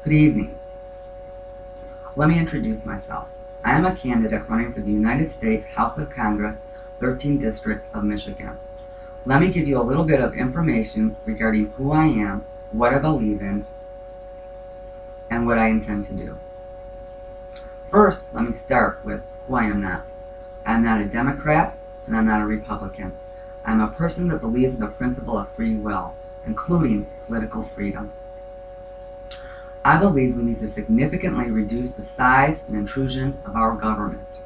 Good evening. Let me introduce myself. I am a candidate running for the United States House of Congress, 13th District of Michigan. Let me give you a little bit of information regarding who I am, what I believe in, and what I intend to do. First, let me start with who I am not. I am not a Democrat, and I'm not a Republican. I'm a person that believes in the principle of free will, including political freedom. I believe we need to significantly reduce the size and intrusion of our government.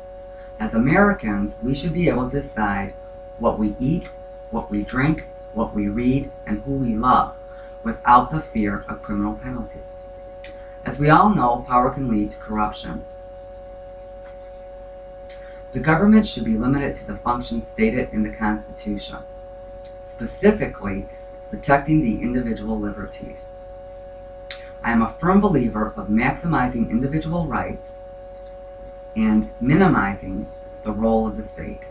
As Americans, we should be able to decide what we eat, what we drink, what we read, and who we love, without the fear of criminal penalty. As we all know, power can lead to corruptions. The government should be limited to the functions stated in the Constitution, specifically protecting the individual liberties. I am a firm believer of maximizing individual rights and minimizing the role of the state.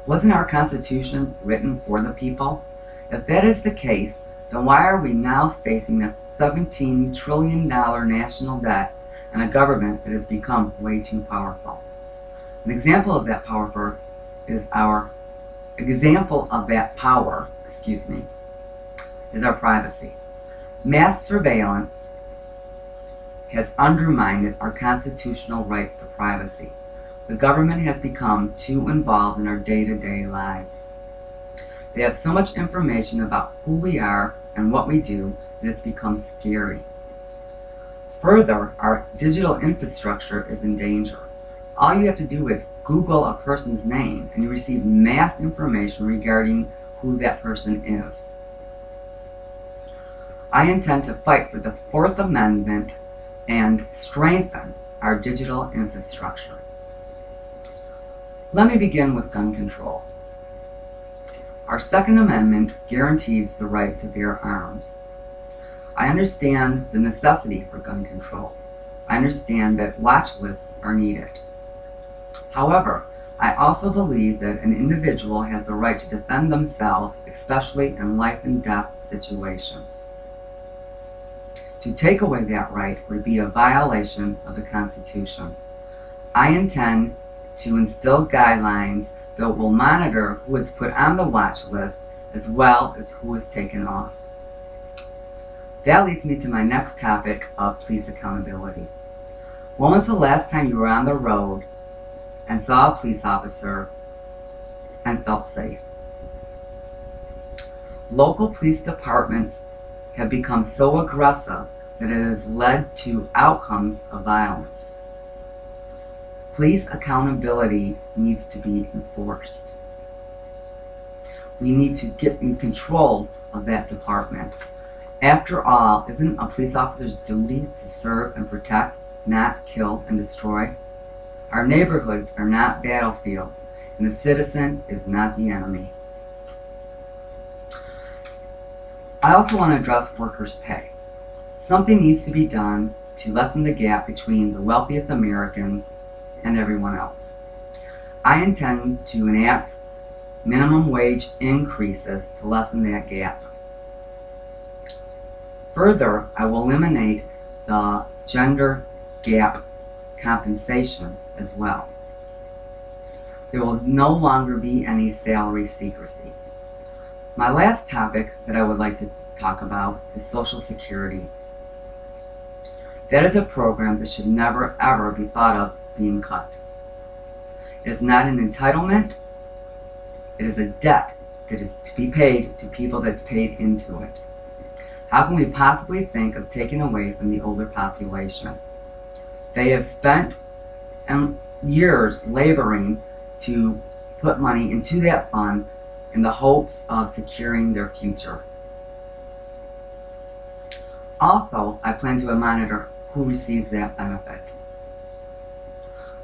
Wasn't our Constitution written for the people? If that is the case, then why are we now facing a $17 trillion national debt and a government that has become way too powerful? An example of that power is our privacy. Mass surveillance has undermined our constitutional right to privacy. The government has become too involved in our day-to-day lives. They have so much information about who we are and what we do that it's become scary. Further, our digital infrastructure is in danger. All you have to do is Google a person's name and you receive mass information regarding who that person is. I intend to fight for the Fourth Amendment and strengthen our digital infrastructure. Let me begin with gun control. Our Second Amendment guarantees the right to bear arms. I understand the necessity for gun control. I understand that watch lists are needed. However, I also believe that an individual has the right to defend themselves, especially in life and death situations. To take away that right would be a violation of the Constitution. I intend to instill guidelines that will monitor who is put on the watch list as well as who is taken off. That leads me to my next topic of police accountability. When was the last time you were on the road and saw a police officer and felt safe? Local police departments have become so aggressive that it has led to outcomes of violence. Police accountability needs to be enforced. We need to get in control of that department. After all, isn't a police officer's duty to serve and protect, not kill and destroy? Our neighborhoods are not battlefields, and the citizen is not the enemy. I also want to address workers' pay. Something needs to be done to lessen the gap between the wealthiest Americans and everyone else. I intend to enact minimum wage increases to lessen that gap. Further, I will eliminate the gender gap compensation as well. There will no longer be any salary secrecy. My last topic that I would like to talk about is Social Security. That is a program that should never ever be thought of being cut. It is not an entitlement, it is a debt that is to be paid to people that's paid into it. How can we possibly think of taking away from the older population? They have spent years laboring to put money into that fund in the hopes of securing their future. Also, I plan to monitor who receives that benefit.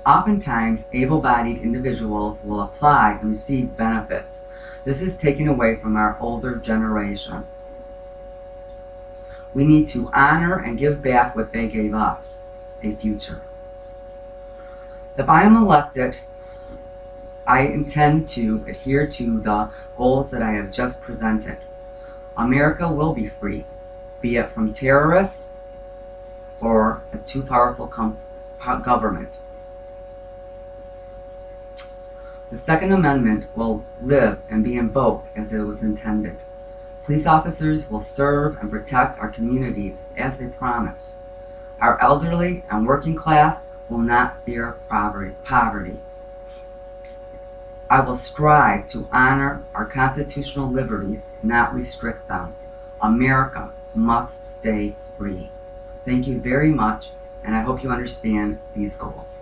Oftentimes, able-bodied individuals will apply and receive benefits. This is taken away from our older generation. We need to honor and give back what they gave us, a future. If I am elected, I intend to adhere to the goals that I have just presented. America will be free. be it from terrorists or a too powerful government. The Second Amendment will live and be invoked as it was intended. Police officers will serve and protect our communities as they promise. Our elderly and working class will not fear poverty. I will strive to honor our constitutional liberties, not restrict them. America must stay free. Thank you very much, and I hope you understand these goals.